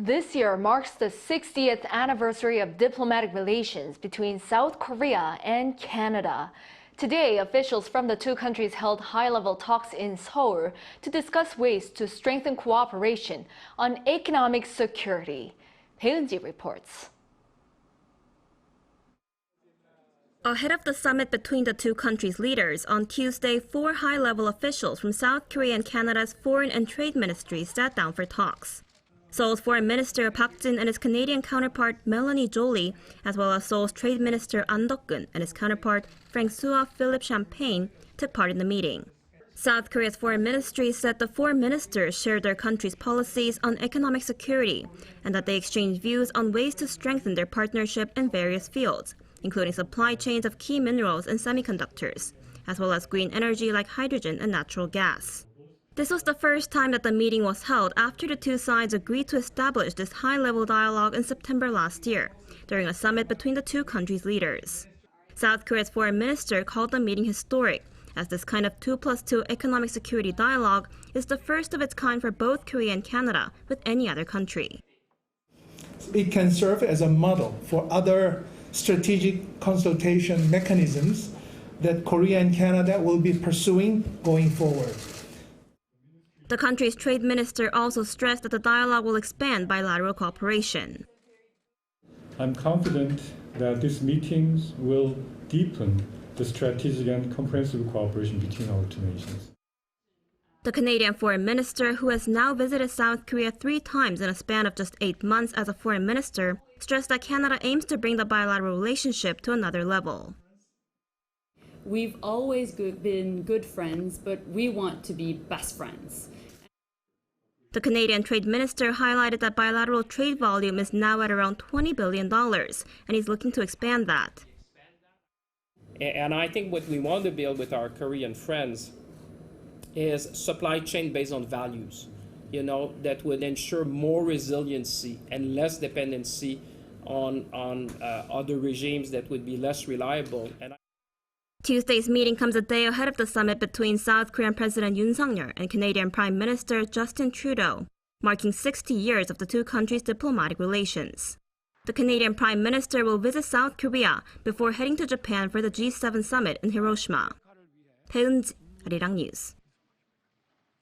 This year marks the 60th anniversary of diplomatic relations between South Korea and Canada. Today, officials from the two countries held high-level talks in Seoul to discuss ways to strengthen cooperation on economic security. Bae Eun-ji reports. Ahead of the summit between the two countries' leaders, on Tuesday, 4 high-level officials from South Korea and Canada's foreign and trade ministries sat down for talks. Seoul's Foreign Minister Park Jin and his Canadian counterpart Mélanie Joly, as well as Seoul's Trade Minister Duk-geun and his counterpart Francois-Philippe Champagne, took part in the meeting. South Korea's foreign ministry said the 4 ministers shared their country's policies on economic security and that they exchanged views on ways to strengthen their partnership in various fields, including supply chains of key minerals and semiconductors, as well as green energy like hydrogen and natural gas. This was the first time that the meeting was held after the two sides agreed to establish this high-level dialogue in September last year, during a summit between the two countries' leaders. South Korea's foreign minister called the meeting historic, as this kind of 2+2 economic security dialogue is the first of its kind for both Korea and Canada with any other country. It can serve as a model for other strategic consultation mechanisms that Korea and Canada will be pursuing going forward. The country's trade minister also stressed that the dialogue will expand bilateral cooperation. I'm confident that these meetings will deepen the strategic and comprehensive cooperation between our two nations. The Canadian foreign minister, who has now visited South Korea 3 times in a span of just 8 months as a foreign minister, stressed that Canada aims to bring the bilateral relationship to another level. We've always been good friends, but we want to be best friends. The Canadian trade minister highlighted that bilateral trade volume is now at around $20 billion, and he's looking to expand that. And I think what we want to build with our Korean friends is supply chain based on values, that would ensure more resiliency and less dependency on other regimes that would be less reliable. Tuesday's meeting comes a day ahead of the summit between South Korean President Yoon Suk-yeol and Canadian Prime Minister Justin Trudeau, marking 60 years of the two countries' diplomatic relations. The Canadian Prime Minister will visit South Korea before heading to Japan for the G7 summit in Hiroshima. Bae Eun-ji, Arirang News.